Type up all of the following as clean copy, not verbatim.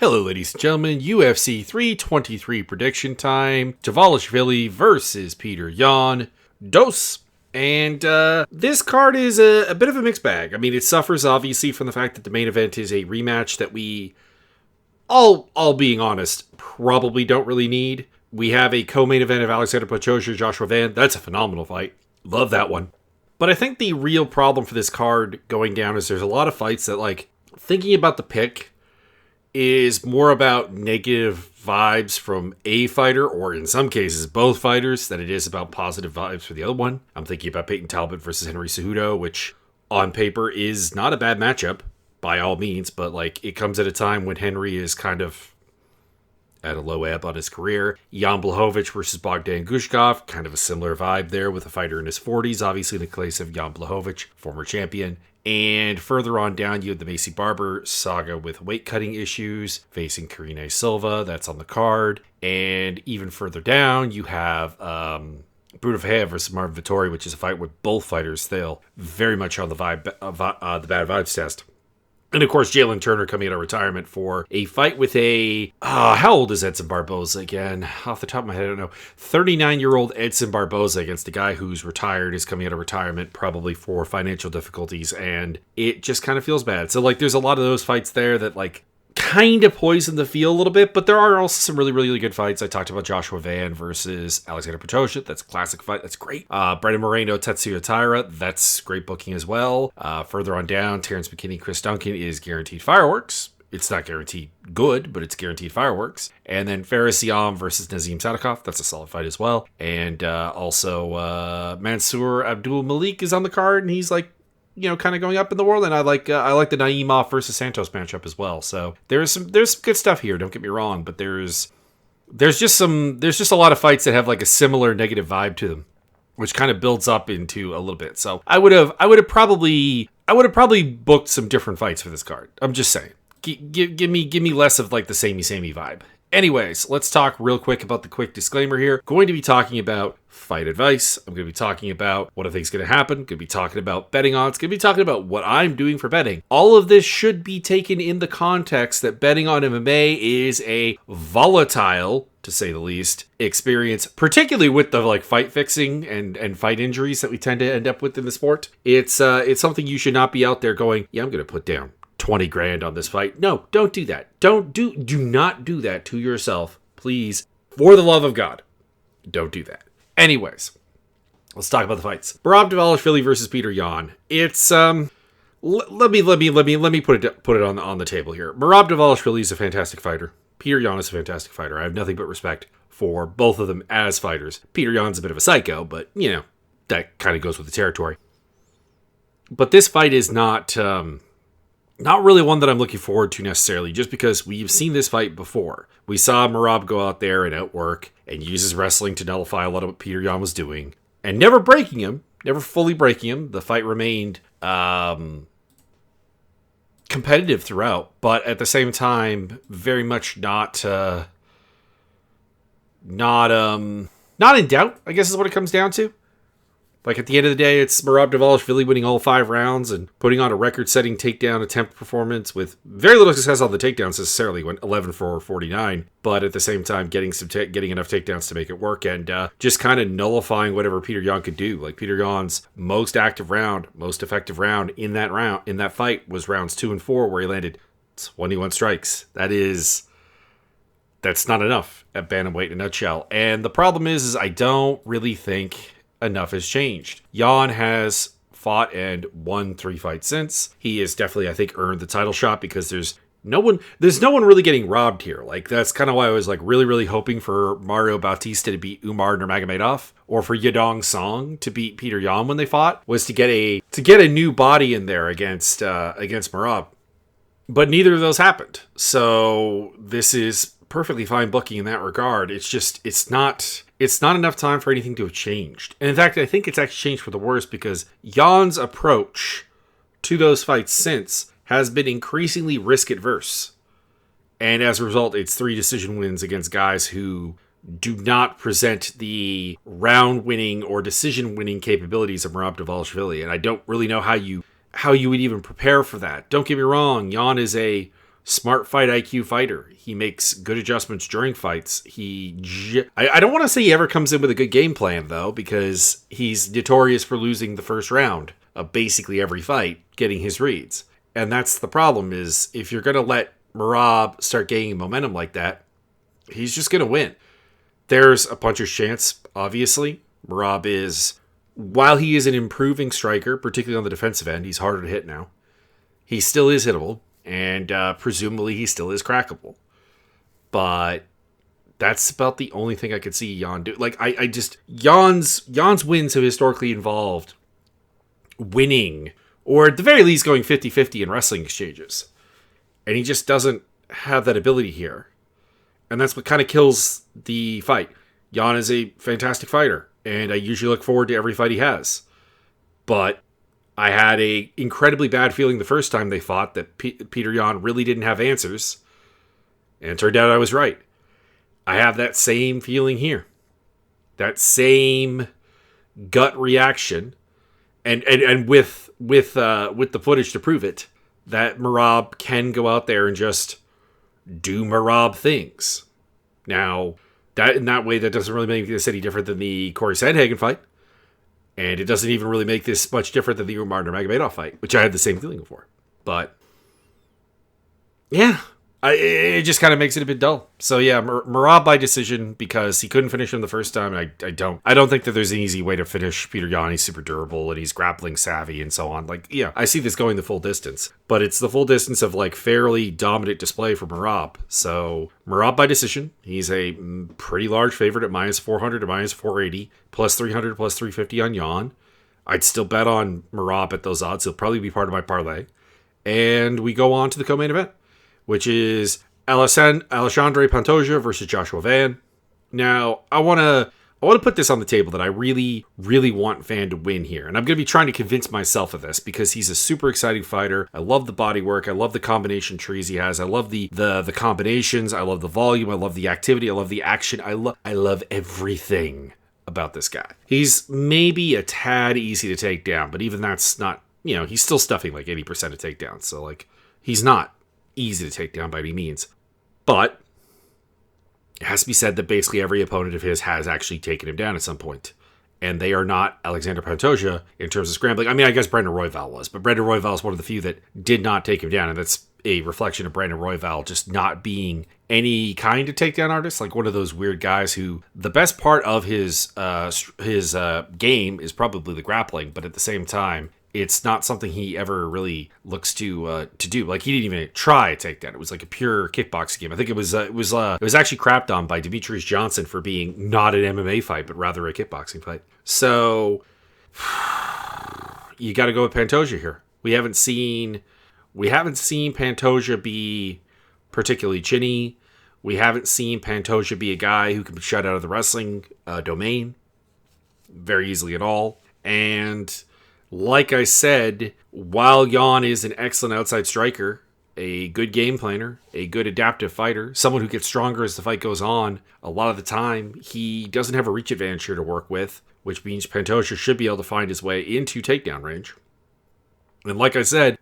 Hello, ladies and gentlemen. UFC 323 prediction time. Dvalishvili versus Peter Yan. Dos. And this card is a bit of a mixed bag. I mean, it suffers, obviously, from the fact that the main event is a rematch that we, all being honest, probably don't really need. We have a co-main event of Alexander Pochosha, Joshua Van. That's a phenomenal fight. Love that one. But I think the real problem for this card going down is there's a lot of fights that, like, thinking about the pick is more about negative vibes from a fighter, or in some cases both fighters, than it is about positive vibes for the other one. I'm thinking about Peyton Talbot versus Henry Cejudo, which on paper is not a bad matchup by all means, but like it comes at a time when Henry is kind of at a low ebb on his career. Jan Blachowicz versus Bogdan Gushkov, kind of a similar vibe there with a fighter in his 40s, obviously in the case of Jan Blachowicz, former champion. And further on down, you have the Macy Barber saga with weight cutting issues, facing Karine Silva. That's on the card. And even further down, you have Bruno Ferreira versus Marvin Vettori, which is a fight where both fighters fail very much on the vibe, the bad vibes test. And of course, Jalen Turner coming out of retirement for a fight with a, how old is Edson Barboza again? Off the top of my head, I don't know. 39-year-old Edson Barboza against a guy who's retired, is coming out of retirement probably for financial difficulties, and it just kind of feels bad. So, like, there's a lot of those fights there that, like, kind of poison the field a little bit, but there are also some really, really good fights. I talked about Joshua Van versus Alexander Pochosha. That's a classic fight. That's great. Brendan Moreno, Tetsuya Taira. That's great booking as well. Further on down, Terrence McKinney, Chris Duncan is guaranteed fireworks. It's not guaranteed good, but it's guaranteed fireworks. And then Faris Siam versus Nazim Sadikov. That's a solid fight as well. And also Mansour Abdul Malik is on the card, and he's like, you know, kind of going up in the world, and I like the Naimov versus Santos matchup as well. So there's some good stuff here. Don't get me wrong, but there's just a lot of fights that have like a similar negative vibe to them, which kind of builds up into a little bit. So I would have probably booked some different fights for this card. I'm just saying, give me less of like the samey vibe. Anyways, let's talk real quick about the quick disclaimer here. Going to be talking about fight advice. I'm going to be talking about what I think is going to happen. Going to be talking about betting odds. Going to be talking about what I'm doing for betting. All of this should be taken in the context that betting on MMA is a volatile, to say the least, experience, particularly with the like fight fixing and fight injuries that we tend to end up with in the sport. It's something you should not be out there going, yeah, I'm going to put down 20 grand on this fight. No, don't do that. Do not do that to yourself. Please, for the love of God, don't do that. Anyways, let's talk about the fights. Merab Dvalishvili versus Peter Yan. It's let me put it on the table here. Merab Dvalishvili is a fantastic fighter. Peter Yan is a fantastic fighter. I have nothing but respect for both of them as fighters. Peter Yan's a bit of a psycho, but you know, that kind of goes with the territory. But this fight is not really one that I'm looking forward to necessarily, just because we've seen this fight before. We saw Merab go out there and outwork and use his wrestling to nullify a lot of what Peter Yan was doing. And never fully breaking him. The fight remained competitive throughout, but at the same time, very much not in doubt, I guess is what it comes down to. Like, at the end of the day, it's Merab Dvalishvili winning all 5 rounds and putting on a record-setting takedown attempt performance with very little success on the takedowns necessarily, went 11 for 49, but at the same time getting enough takedowns to make it work, and just kind of nullifying whatever Peter Yan could do. Like, Peter Yan's most effective round in that fight was rounds 2 and 4, where he landed 21 strikes. That's not enough at bantamweight in a nutshell. And the problem is I don't really think enough has changed. Yan has fought and won 3 fights since. He has definitely, I think, earned the title shot, because there's no one really getting robbed here. Like, that's kind of why I was like really, really hoping for Mario Bautista to beat Umar Nurmagomedov, or for Yadong Song to beat Peter Yan when they fought, was to get a new body in there against Merab. But neither of those happened. So this is perfectly fine booking in that regard. It's not enough time for anything to have changed. And in fact, I think it's actually changed for the worse, because Jan's approach to those fights since has been increasingly risk adverse. And as a result, it's 3 decision wins against guys who do not present the round winning or decision winning capabilities of Merab Dvalishvili. And I don't really know how you would even prepare for that. Don't get me wrong, Yan is a Smart fight IQ fighter. He makes good adjustments during fights. I don't want to say he ever comes in with a good game plan, though, because he's notorious for losing the first round of basically every fight, getting his reads. And that's the problem, is if you're going to let Merab start gaining momentum like that, he's just going to win. There's a puncher's chance, obviously. Merab is, while he is an improving striker, particularly on the defensive end, he's harder to hit now. He still is hittable, and presumably he still is crackable. But that's about the only thing I could see Jan do. Like, Jan's wins have historically involved winning, or at the very least going 50-50 in wrestling exchanges. And he just doesn't have that ability here. And that's what kind of kills the fight. Jan is a fantastic fighter, and I usually look forward to every fight he has. But I had a incredibly bad feeling the first time they fought that Peter Yan really didn't have answers. And it turned out I was right. I have that same feeling here. That same gut reaction. And with the footage to prove it, that Merab can go out there and just do Merab things. Now, in that way, that doesn't really make this any different than the Corey Sandhagen fight. And it doesn't even really make this much different than the Umar Nurmagomedov fight, which I had the same feeling for. But, yeah, it just kind of makes it a bit dull. So, yeah, Merab by decision, because he couldn't finish him the first time. And I don't think that there's an easy way to finish Peter Yan. He's super durable, and he's grappling savvy and so on. Like, yeah, I see this going the full distance. But it's the full distance of, like, fairly dominant display for Merab. So, Merab by decision. He's a pretty large favorite at minus 400 to minus 480, plus 300, plus 350 on Yan. I'd still bet on Merab at those odds. He'll probably be part of my parlay. And we go on to the co-main event, which is Alexandre Pantoja versus Joshua Van. Now, I want to put this on the table that I really, really want Van to win here. And I'm going to be trying to convince myself of this because he's a super exciting fighter. I love the body work. I love the combination trees he has. I love the combinations. I love the volume. I love the activity. I love the action. I love everything about this guy. He's maybe a tad easy to take down, but even that's not, he's still stuffing like 80% of takedowns. So, like, he's not easy to take down by any means. But it has to be said that basically every opponent of his has actually taken him down at some point. And they are not Alexander Pantoja in terms of scrambling. I mean, I guess Brandon Royval was, but Brandon Royval is one of the few that did not take him down. And that's a reflection of Brandon Royval just not being any kind of takedown artist. Like one of those weird guys who the best part of his game is probably the grappling, but at the same time, it's not something he ever really looks to do. Like, he didn't even try a takedown. It was like a pure kickboxing game. I think it was actually crapped on by Demetrius Johnson for being not an MMA fight, but rather a kickboxing fight. So you got to go with Pantoja here. We haven't seen Pantoja be particularly chinny. We haven't seen Pantoja be a guy who can be shut out of the wrestling domain very easily at all. And like I said, while Yan is an excellent outside striker, a good game planner, a good adaptive fighter, someone who gets stronger as the fight goes on, a lot of the time he doesn't have a reach advantage here to work with, which means Pantoja should be able to find his way into takedown range. And like I said,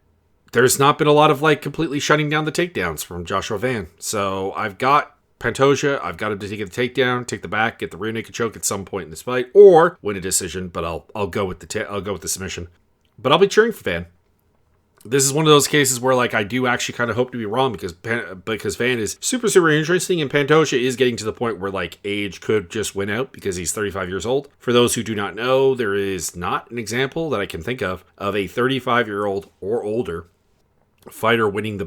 there's not been a lot of like completely shutting down the takedowns from Joshua Van. So I've got Pantoja, I've got him to take the takedown, take the back, get the rear naked choke at some point in this fight, or win a decision. But I'll go with the submission. But I'll be cheering for Van. This is one of those cases where like I do actually kind of hope to be wrong because Van is super, super interesting, and Pantoja is getting to the point where like age could just win out because he's 35 years old. For those who do not know, there is not an example that I can think of a 35-year-old or older fighter winning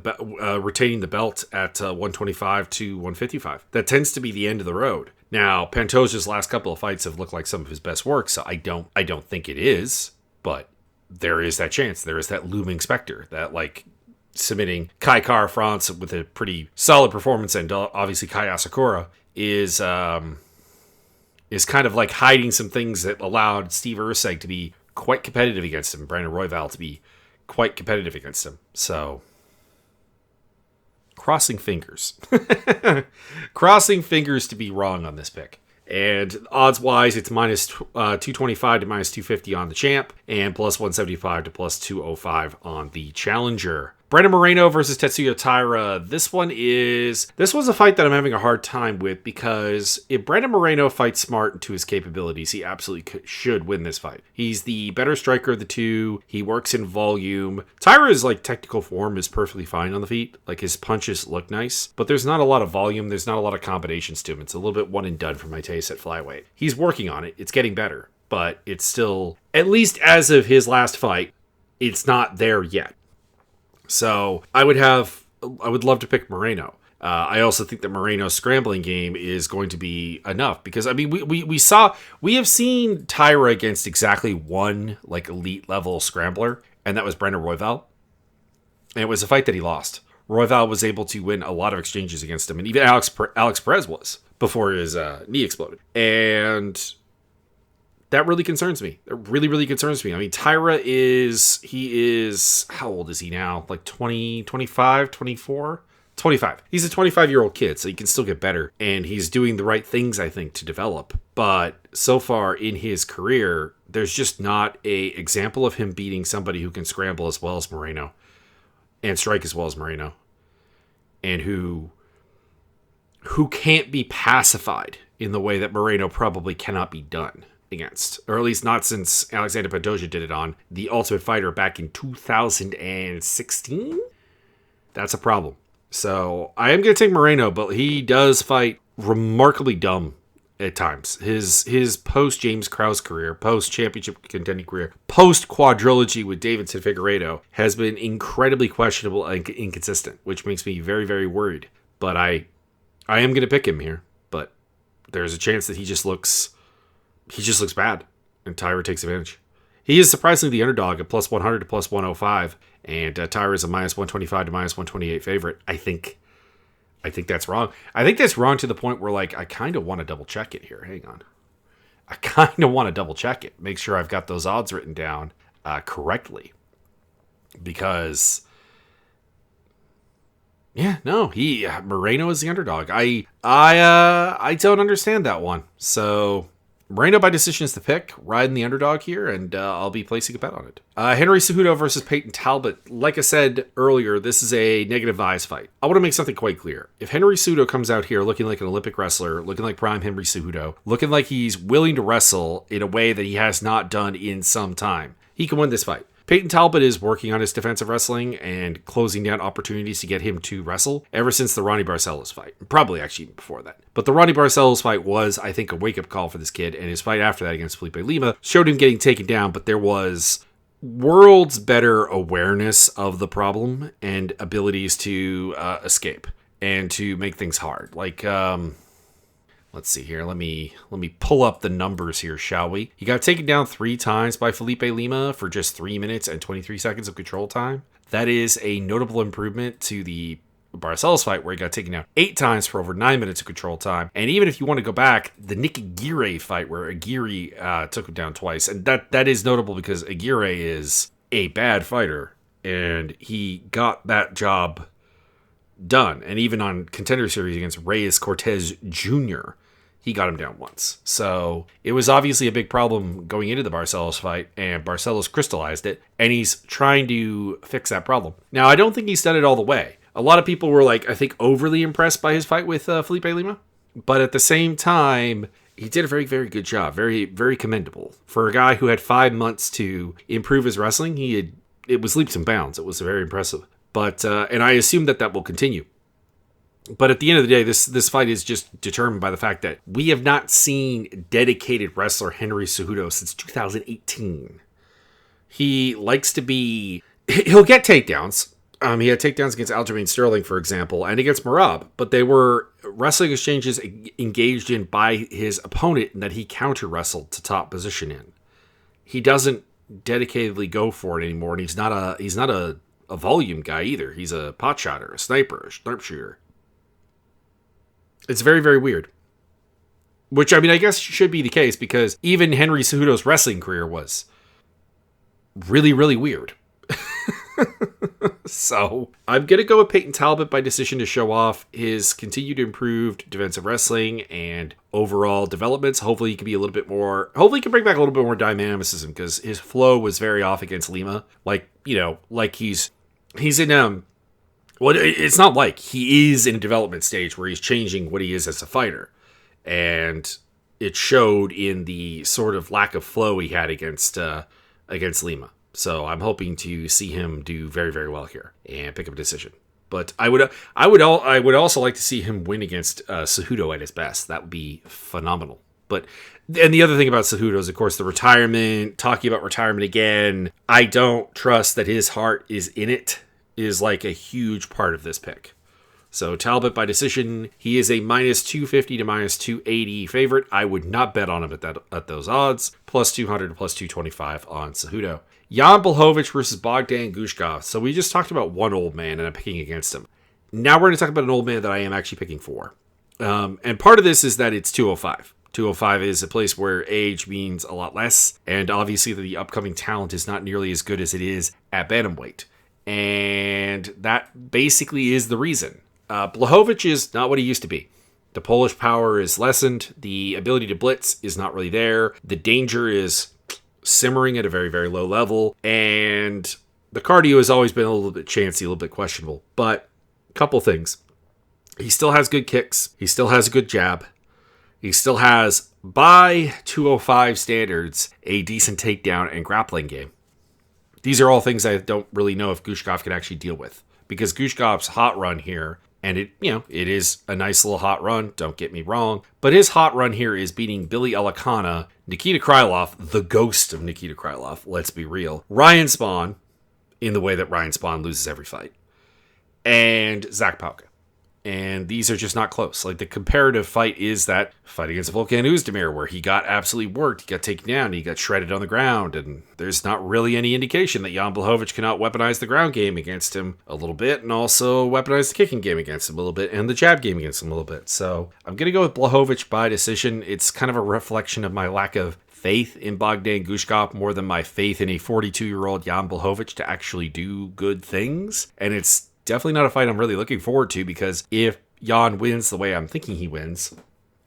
retaining the belt at 125 to 155. That tends to be the end of the road. Now, Pantoja's last couple of fights have looked like some of his best work, so I don't think it is, but there is that chance. There is that looming specter that like submitting Kai Kara France with a pretty solid performance, and obviously Kai Asakura is kind of like hiding some things that allowed Steve Urseg to be quite competitive against him, Brandon Royval to be quite competitive against him. So, crossing fingers. Crossing fingers to be wrong on this pick. And odds-wise, it's minus 225 to minus 250 on the champ, and plus 175 to plus 205 on the challenger. Brandon Moreno versus Tetsuya Taira. This was a fight that I'm having a hard time with because if Brandon Moreno fights smart into his capabilities, he absolutely should win this fight. He's the better striker of the two. He works in volume. Taira's like technical form is perfectly fine on the feet. Like his punches look nice, but there's not a lot of volume. There's not a lot of combinations to him. It's a little bit one and done for my taste at flyweight. He's working on it. It's getting better, but it's still, at least as of his last fight, it's not there yet. So I would love to pick Moreno. I also think that Moreno's scrambling game is going to be enough because I mean we have seen Taira against exactly one like elite level scrambler, and that was Brandon Royval. And it was a fight that he lost. Royval was able to win a lot of exchanges against him, and even Alex Perez was before his knee exploded. And that really concerns me. It really, really concerns me. I mean, Taira is, how old is he now? Like 20, 25, 24? 25. He's a 25-year-old kid, so he can still get better. And he's doing the right things, I think, to develop. But so far in his career, there's just not a example of him beating somebody who can scramble as well as Moreno and strike as well as Moreno. And who can't be pacified in the way that Moreno probably cannot be done against, or at least not since Alexander Pantoja did it on The Ultimate Fighter back in 2016. That's a problem. So I am going to take Moreno, but he does fight remarkably dumb at times. His post James Krause career, post championship contending career, post quadrilogy with Davidson Figueiredo has been incredibly questionable and inconsistent, which makes me very, very worried. But I am going to pick him here, but there's a chance that he just looks bad, and Taira takes advantage. He is surprisingly the underdog at plus 100 to plus 105, and Taira is a minus 125 to minus 128 favorite. I think that's wrong. I think that's wrong to the point where, like, I kind of want to double check it here. Hang on. I kind of want to double check it. Make sure I've got those odds written down correctly. Because, yeah, no, Moreno is the underdog. I don't understand that one. So Moreno by decision is the pick, riding the underdog here, and I'll be placing a bet on it. Henry Cejudo versus Peyton Talbot. Like I said earlier, this is a negative vibes fight. I want to make something quite clear. If Henry Cejudo comes out here looking like an Olympic wrestler, looking like prime Henry Cejudo, looking like he's willing to wrestle in a way that he has not done in some time, he can win this fight. Peyton Talbot is working on his defensive wrestling and closing down opportunities to get him to wrestle ever since the Ronnie Barcelos fight. Probably actually even before that. But the Ronnie Barcelos fight was, I think, a wake-up call for this kid, and his fight after that against Felipe Lima showed him getting taken down, but there was worlds better awareness of the problem and abilities to escape and to make things hard. Like, let's see here. Let me pull up the numbers here, shall we? He got taken down 3 times by Felipe Lima for just 3 minutes and 23 seconds of control time. That is a notable improvement to the Barcelos fight where he got taken down 8 times for over 9 minutes of control time. And even if you want to go back, the Nick Aguirre fight where Aguirre took him down twice. And that is notable because Aguirre is a bad fighter and he got that job done. And even on Contender Series against Reyes Cortez Jr., he got him down once. So it was obviously a big problem going into the Barcelos fight, and Barcelos crystallized it, and he's trying to fix that problem. Now, I don't think he's done it all the way. A lot of people were, like, I think, overly impressed by his fight with Felipe Lima, but at the same time, he did a very, very good job. Very, very commendable. For a guy who had 5 months to improve his wrestling, it was leaps and bounds. It was very impressive. But, and I assume that will continue. But at the end of the day, this fight is just determined by the fact that we have not seen dedicated wrestler Henry Cejudo since 2018. He likes to he'll get takedowns. He had takedowns against Aljamain Sterling, for example, and against Merab, but they were wrestling exchanges engaged in by his opponent that he counter-wrestled to top position in. He doesn't dedicatedly go for it anymore, and he's not a volume guy either. He's a pot shotter, a sniper, a sharpshooter. It's very, very weird. Which, I mean, I guess should be the case because even Henry Cejudo's wrestling career was really, really weird. So, I'm going to go with Peyton Talbot by decision to show off his continued improved defensive wrestling and overall developments. Hopefully, he can be a little bit more... Hopefully, he can bring back a little bit more dynamicism because his flow was very off against Lima. Like he's he's in well, it's not like he is in a development stage where he's changing what he is as a fighter, and it showed in the sort of lack of flow he had against Lima. So I'm hoping to see him do very, very well here and pick up a decision. But I would also like to see him win against Cejudo at his best. That would be phenomenal. But and the other thing about Cejudo is, of course, the retirement. Talking about retirement again, I don't trust that his heart is in it. Is like a huge part of this pick. So Talbot by decision, he is a minus 250 to minus 280 favorite. I would not bet on him at those odds. Plus 200 to plus 225 on Cejudo. Jan Blachowicz versus Bogdan Gushkov. So we just talked about one old man and I'm picking against him. Now we're going to talk about an old man that I am actually picking for. And part of this is that it's 205. 205 is a place where age means a lot less. And obviously the upcoming talent is not nearly as good as it is at bantamweight. And that basically is the reason. Blachowicz is not what he used to be. The Polish power is lessened. The ability to blitz is not really there. The danger is simmering at a very, very low level. And the cardio has always been a little bit chancy, a little bit questionable. But a couple things. He still has good kicks. He still has a good jab. He still has, by 205 standards, a decent takedown and grappling game. These are all things I don't really know if Gushkov can actually deal with. Because Gushkov's hot run here, and it is a nice little hot run, don't get me wrong, but his hot run here is beating Billy Elikana, Nikita Krylov, the ghost of Nikita Krylov, let's be real, Ryan Spawn, in the way that Ryan Spawn loses every fight, and Zach Pauka. And these are just not close. Like, the comparative fight is that fight against Volkan Oezdemir, where he got absolutely worked, he got taken down, he got shredded on the ground, and there's not really any indication that Jan Blachowicz cannot weaponize the ground game against him a little bit, and also weaponize the kicking game against him a little bit, and the jab game against him a little bit. So I'm going to go with Blachowicz by decision. It's kind of a reflection of my lack of faith in Bogdan Gushkov more than my faith in a 42-year-old Jan Blachowicz to actually do good things. And it's definitely not a fight I'm really looking forward to, because if Jan wins the way I'm thinking he wins,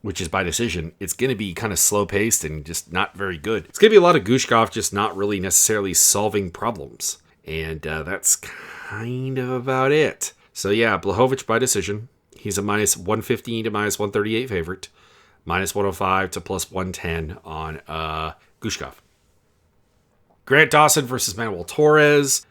which is by decision, it's going to be kind of slow-paced and just not very good. It's going to be a lot of Gushkov just not really necessarily solving problems. And that's kind of about it. So yeah, Blachowicz by decision. He's a minus 115 to minus 138 favorite. Minus 105 to plus 110 on Gushkov. Grant Dawson versus Manuel Torres.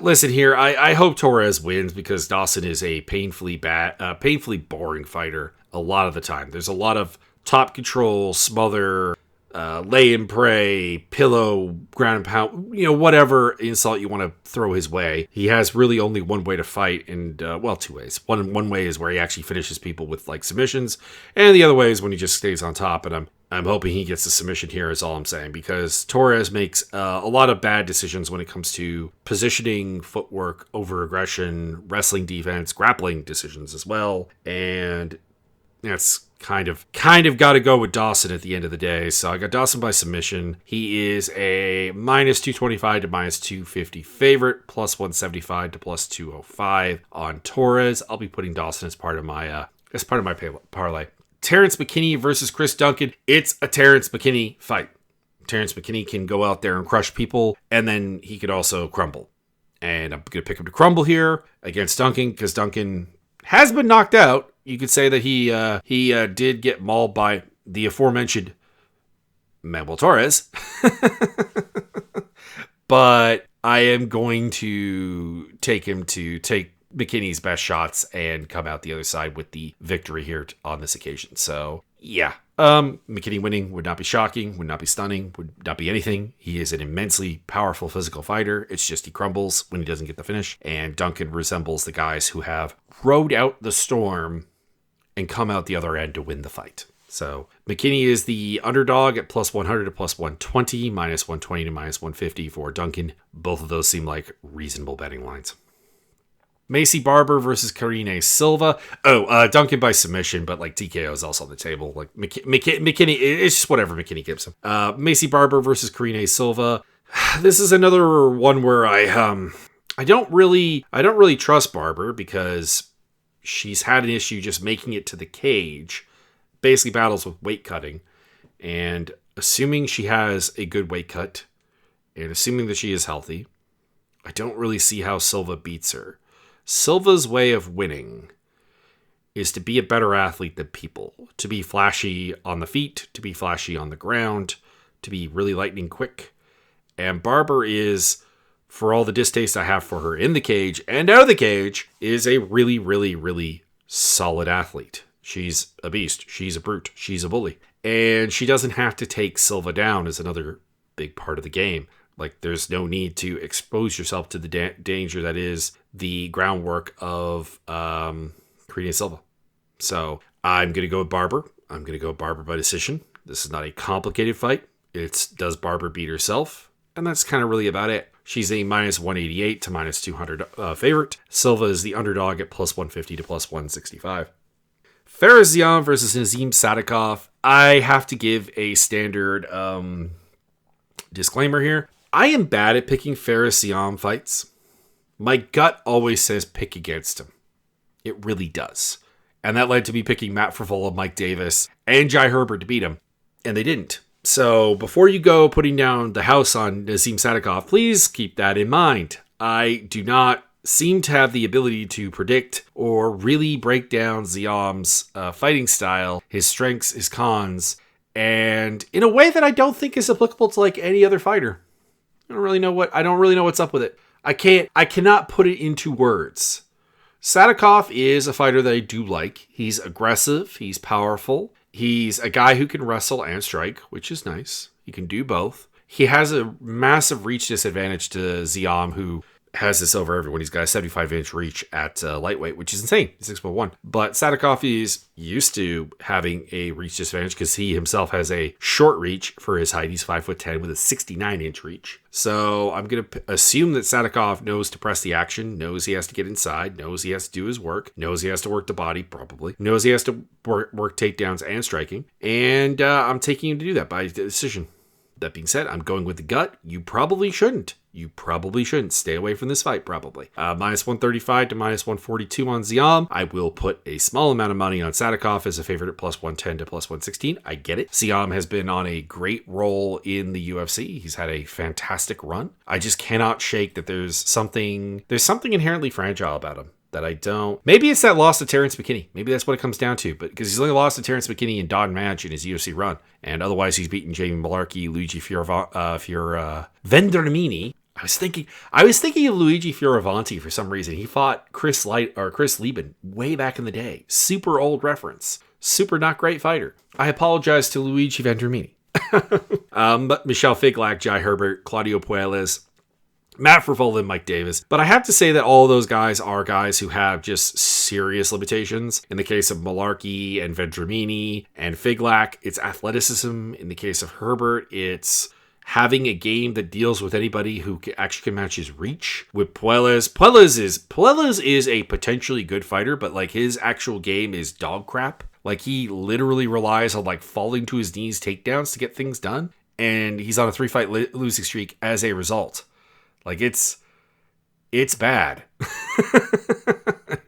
Listen here, I hope Torres wins because Dawson is a painfully boring fighter a lot of the time. There's a lot of top control, smother, lay and pray, pillow, ground and pound, whatever insult you want to throw his way. He has really only one way to fight, and two ways. One way is where he actually finishes people with like submissions, and the other way is when he just stays on top. And I'm hoping he gets the submission here, is all I'm saying, because Torres makes a lot of bad decisions when it comes to positioning, footwork, over-aggression, wrestling defense, grappling decisions as well, and that's kind of got to go with Dawson at the end of the day. So I got Dawson by submission. He is a minus 225 to minus 250 favorite, plus 175 to plus 205 on Torres. I'll be putting Dawson as part of my parlay. Terrence McKinney versus Chris Duncan. It's a Terrence McKinney fight. Terrence McKinney can go out there and crush people, and then he could also crumble. And I'm going to pick him to crumble here against Duncan, because Duncan has been knocked out. You could say that he did get mauled by the aforementioned Manuel Torres. But I am going to take him to take McKinney's best shots and come out the other side with the victory here on this occasion. So, yeah. McKinney winning would not be shocking, would not be stunning, would not be anything. He is an immensely powerful physical fighter. It's just he crumbles when he doesn't get the finish. And Duncan resembles the guys who have rode out the storm and come out the other end to win the fight. So McKinney is the underdog at plus 100 to plus 120, minus 120 to minus 150 for Duncan. Both of those seem like reasonable betting lines. Macy Barber versus Karine Silva. Duncan by submission, but like TKO is also on the table. Like McKinney, it's just whatever McKinney gives him. Macy Barber versus Karine Silva. This is another one where I don't really trust Barber, because she's had an issue just making it to the cage. Basically battles with weight cutting, and assuming she has a good weight cut, and assuming that she is healthy, I don't really see how Silva beats her. Silva's way of winning is to be a better athlete than people, to be flashy on the feet, to be flashy on the ground, to be really lightning quick. And Barber is, for all the distaste I have for her in the cage and out of the cage, is a really, really, really solid athlete. She's a beast. She's a brute. She's a bully. And she doesn't have to take Silva down is another big part of the game. Like, there's no need to expose yourself to the danger that is the groundwork of Karina Silva. So I'm going to go with Barber. I'm going to go Barber by decision. This is not a complicated fight. It's does Barber beat herself? And that's kind of really about it. She's a minus 188 to minus 200 favorite. Silva is the underdog at plus 150 to plus 165. Fares Ziam versus Nazim Sadikov. I have to give a standard disclaimer here. I am bad at picking Fares Ziam fights. My gut always says pick against him. It really does. And that led to me picking Matt Frevola, Mike Davis, and Jai Herbert to beat him. And they didn't. So before you go putting down the house on Nazim Sadikov, please keep that in mind. I do not seem to have the ability to predict or really break down Ziam's fighting style, his strengths, his cons, and in a way that I don't think is applicable to like any other fighter. I don't really know what's up with it. I cannot put it into words. Sadikov is a fighter that I do like. He's aggressive. He's powerful. He's a guy who can wrestle and strike, which is nice. He can do both. He has a massive reach disadvantage to Ziam, who has this over everyone. He's got a 75-inch reach at lightweight, which is insane. He's 6'1". But Sadikov is used to having a reach disadvantage because he himself has a short reach for his height. He's 5'10" with a 69-inch reach. So I'm going to assume that Sadikov knows to press the action, knows he has to get inside, knows he has to do his work, knows he has to work the body, probably, knows he has to work takedowns and striking. And I'm taking him to do that by decision. That being said, I'm going with the gut. You probably shouldn't. Stay away from this fight, probably. Minus 135 to minus 142 on Ziam. I will put a small amount of money on Sadikov as a favorite at plus 110 to plus 116. I get it. Ziam has been on a great roll in the UFC. He's had a fantastic run. I just cannot shake that there's something inherently fragile about him. That I don't. Maybe it's that loss to Terrence McKinney. Maybe that's what it comes down to. But because he's only lost to Terrence McKinney and Don Madge in his UFC run, and otherwise he's beaten Jamie Malarkey, Luigi Vendramini. I was thinking of Luigi Fioravanti for some reason. He fought Chris Lieben way back in the day. Super old reference. Super not great fighter. I apologize to Luigi Vendramini. But Michelle Figlak, Jai Herbert, Claudio Puelles, Matt Frevola and Mike Davis. But I have to say that all of those guys are guys who have just serious limitations. In the case of Malarkey and Vendramini and Figlak, it's athleticism. In the case of Herbert, it's having a game that deals with anybody who actually can match his reach. With Puelles is a potentially good fighter, but like his actual game is dog crap. Like he literally relies on like falling to his knees takedowns to get things done. And he's on a 3-fight losing streak as a result. Like it's bad.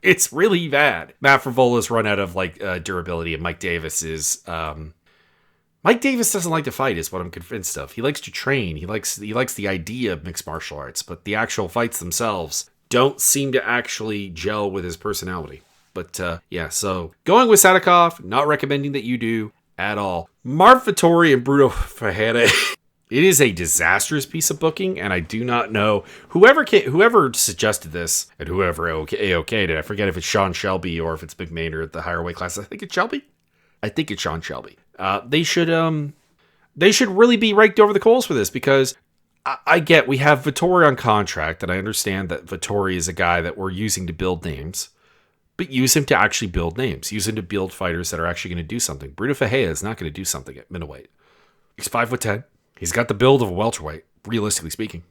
It's really bad. Matt Frevola's run out of like durability, and Mike Davis doesn't like to fight, is what I'm convinced of. He likes to train. He likes the idea of mixed martial arts, but the actual fights themselves don't seem to actually gel with his personality. But yeah, so going with Sadikov, not recommending that you do at all. Marv Vettori and Bruno Ferreira. It is a disastrous piece of booking, and I do not know whoever suggested this and whoever okayed it. I forget if it's Sean Shelby or if it's Mick Maynard at the higher weight class. I think it's Shelby. I think it's Sean Shelby. They should really be raked over the coals for this, because I get we have Vettori on contract, and I understand that Vettori is a guy that we're using to build names, but use him to actually build names. Use him to build fighters that are actually going to do something. Bruno Ferreira is not going to do something at middleweight. He's 5'10". He's got the build of a welterweight, realistically speaking.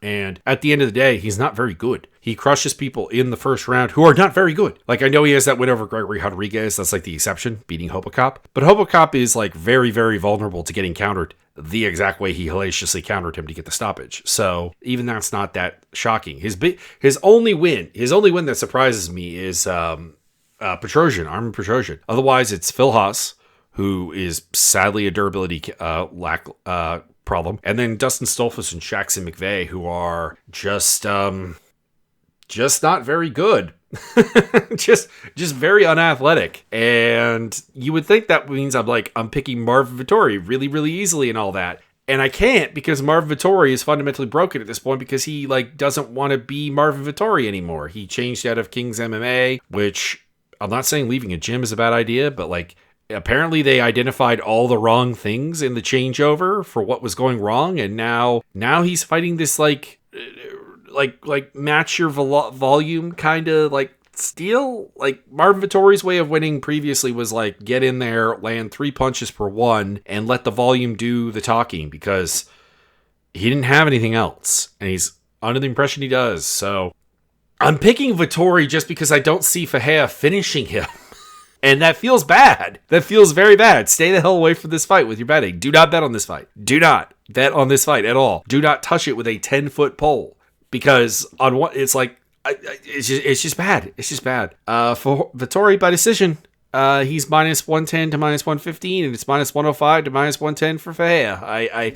And at the end of the day, he's not very good. He crushes people in the first round who are not very good. Like, I know he has that win over Gregory Rodriguez. That's like the exception, beating Hobocop. But Hobocop is like very, very vulnerable to getting countered the exact way he hellaciously countered him to get the stoppage. So even that's not that shocking. His only win that surprises me is Armin Petrosian. Otherwise, it's Phil Haas, who is sadly a durability problem. And then Dustin Stolfus and Jackson McVeigh, who are just not very good. just very unathletic. And you would think that means I'm picking Marvin Vettori really, really easily and all that. And I can't, because Marvin Vettori is fundamentally broken at this point because he doesn't want to be Marvin Vettori anymore. He changed out of King's MMA, which I'm not saying leaving a gym is a bad idea, but apparently they identified all the wrong things in the changeover for what was going wrong. And now he's fighting this match your volume kind of steal. Marvin Vettori's way of winning previously was get in there, land 3 punches per one, and let the volume do the talking, because he didn't have anything else, and he's under the impression he does. So I'm picking Vettori just because I don't see Fahea finishing him. And that feels bad. That feels very bad. Stay the hell away from this fight with your betting. Do not bet on this fight. Do not bet on this fight at all. Do not touch it with a 10-foot pole, because on what it's it's just bad. It's just bad. For Vettori by decision, he's minus 110 to minus 115, and it's minus 105 to minus 110 for Fahea.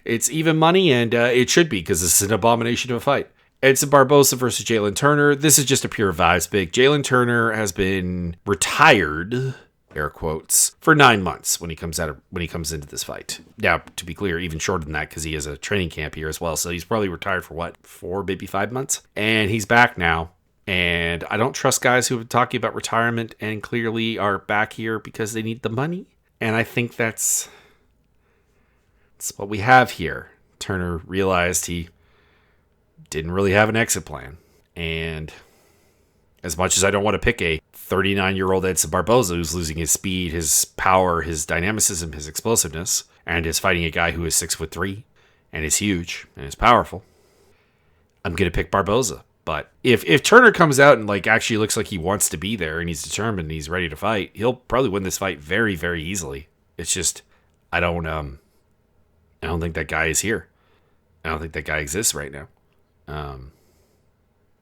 It's even money, and it should be, because this is an abomination of a fight. Edson Barboza versus Jalen Turner. This is just a pure vibes pick. Jalen Turner has been retired, air quotes, for 9 months when he comes into this fight. Now, to be clear, even shorter than that, because he has a training camp here as well. So he's probably retired for 4, maybe 5 months, and he's back now. And I don't trust guys who have been talking about retirement and clearly are back here because they need the money. And I think that's what we have here. Turner realized he didn't really have an exit plan. And as much as I don't want to pick a 39-year-old Edson Barboza who's losing his speed, his power, his dynamicism, his explosiveness, and is fighting a guy who is 6'3" and is huge and is powerful, I'm going to pick Barboza. But if Turner comes out and actually looks like he wants to be there and he's determined and he's ready to fight, he'll probably win this fight very, very easily. It's just I don't think that guy is here. I don't think that guy exists right now.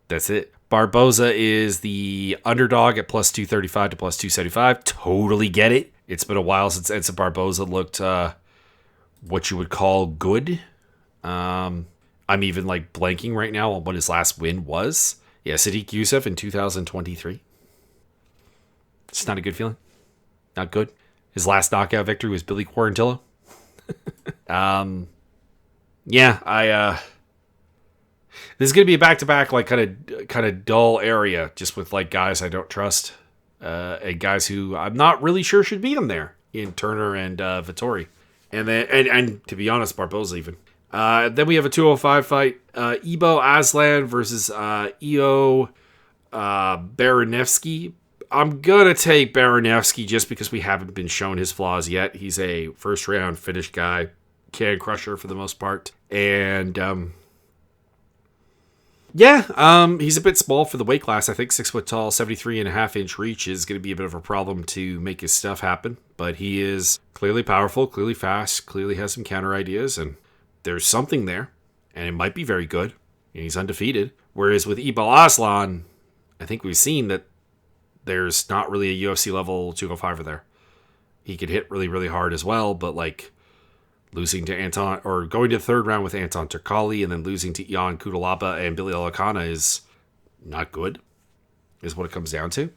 That's it. Barboza is the underdog at plus 235 to plus 275. Totally get it. It's been a while since Edson Barboza looked what you would call good. I'm even blanking right now on what his last win was. Yeah, Sadiq Youssef in 2023. It's not a good feeling. Not good. His last knockout victory was Billy Quarantillo. This is going to be a back-to-back, kind of dull area, just with guys I don't trust, and guys who I'm not really sure should be in there, in Turner and Vettori, and then and to be honest, Barboza even. Then we have a 205 fight, Ibo Aslan versus Io Baranevsky. I'm gonna take Baranevsky just because we haven't been shown his flaws yet. He's a first-round finish guy, can crusher for the most part, and he's a bit small for the weight class. I think 6 foot tall, 73.5-inch reach is going to be a bit of a problem to make his stuff happen. But he is clearly powerful, clearly fast, clearly has some counter ideas, and there's something there. And it might be very good. And he's undefeated. Whereas with Ibo Aslan, I think we've seen that there's not really a UFC level 205er there. He could hit really, really hard as well, but losing to Anton, or going to the third round with Anton Turkalj and then losing to Ion Kudalaba and Billy Alakana is not good, is what it comes down to.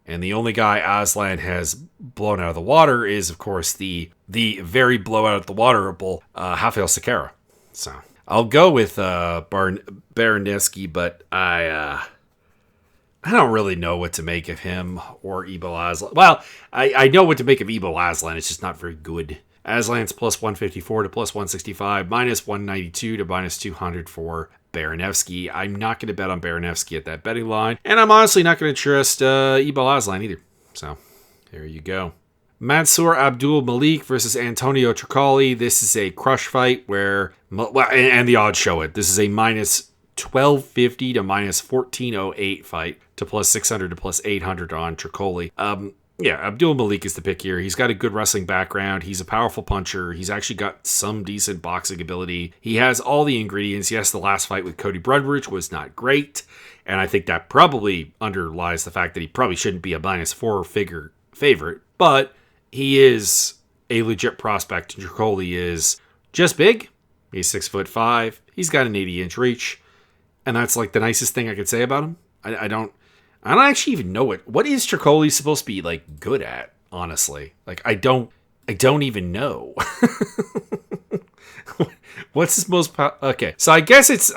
And the only guy Aslan has blown out of the water is, of course, the very blow out of the waterable Rafael Sequeira. So I'll go with Baranevsky, but I don't really know what to make of him or Ibo Aslan. Well, I know what to make of Ibo Aslan. It's just not very good. Aslan's plus 154 to plus 165, minus 192 to minus 200 for Baranevsky. I'm not going to bet on Baranevsky at that betting line, and I'm honestly not going to trust Ibo Aslan either. So, there you go. Mansour Abdul Malik versus Antonio Turkalj. This is a crush fight where, and the odds show it. This is a minus 1250 to minus 1408 fight to plus 600 to plus 800 on Turkalj. Abdul Malik is the pick here. He's got a good wrestling background. He's a powerful puncher. He's actually got some decent boxing ability. He has all the ingredients. Yes, the last fight with Cody Brundridge was not great, and I think that probably underlies the fact that he probably shouldn't be a minus 4-figure favorite, but he is a legit prospect. Turkalj is Just big. He's 6'5". He's got an 80-inch reach. And that's like the nicest thing I could say about him. I don't actually even know what is Tricoli supposed to be like good at, honestly. Like I don't even know. What's his most okay? So I guess it's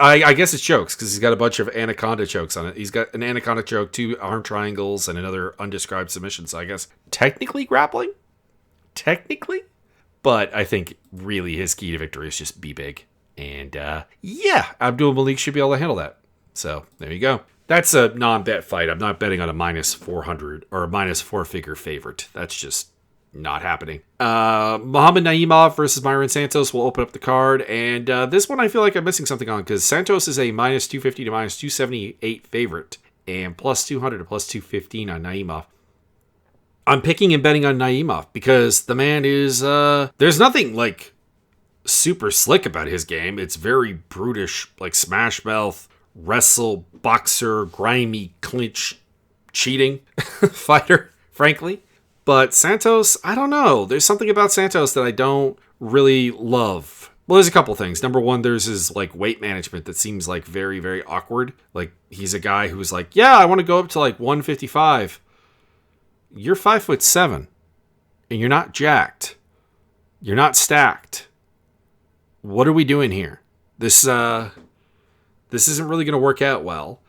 chokes because he's got a bunch of anaconda chokes on it. He's got an anaconda choke, 2 arm triangles, and another undescribed submission. So I guess technically grappling, but I think really his key to victory is just be big. And yeah, Abdul Malik should be able to handle that. So there you go. That's a non-bet fight. I'm not betting on a minus 400 or a minus 4-figure favorite. That's just not happening. Muhammad Naimov versus Myron Santos will open up the card. And this one I feel like I'm missing something on because Santos is a minus 250 to minus 278 favorite and plus 200 to plus 215 on Naimov. I'm picking and betting on Naimov because the man is, there's nothing like super slick about his game. It's very brutish, like smash mouth, wrestle, boxer, grimy, clinch, cheating fighter, frankly. But Santos, I don't know. There's something about Santos that I don't really love. Well, there's a couple things. Number one, there's his like weight management that seems like very, very awkward. Like he's a guy who's like, yeah, I want to go up to like 155. You're 5'7", and you're not jacked. You're not stacked. What are we doing here? This isn't really going to work out well.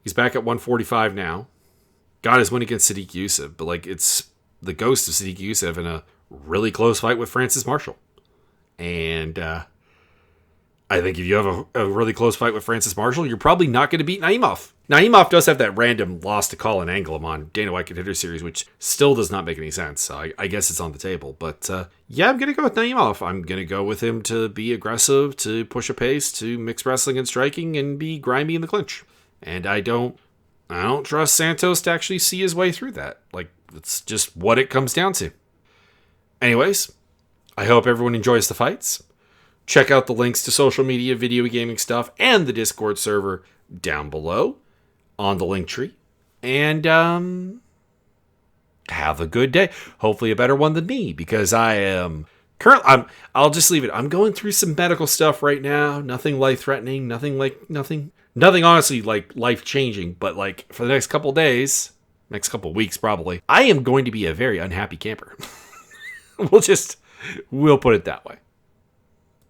He's back at 145 now. Got his win against Sadiq Youssef, but like it's the ghost of Sadiq Youssef in a really close fight with Francis Marshall. And I think if you have a really close fight with Francis Marshall, you're probably not going to beat Naimov. Naimov does have that random loss to Colin Anglem on Dana White Contender Series, which still does not make any sense. So I guess it's on the table. But yeah, I'm going to go with Naimov. I'm going to go with him to be aggressive, to push a pace, to mix wrestling and striking, and be grimy in the clinch. And I don't trust Santos to actually see his way through that. Like, it's just what it comes down to. Anyways, I hope everyone enjoys the fights. Check out the links to social media, video gaming stuff, and the Discord server down below on the link tree. And have a good day. Hopefully a better one than me, because I am I'll just leave it. I'm going through some medical stuff right now. Nothing life-threatening, nothing honestly like life-changing, but like for the next couple days, next couple weeks probably, I am going to be a very unhappy camper. We'll put it that way.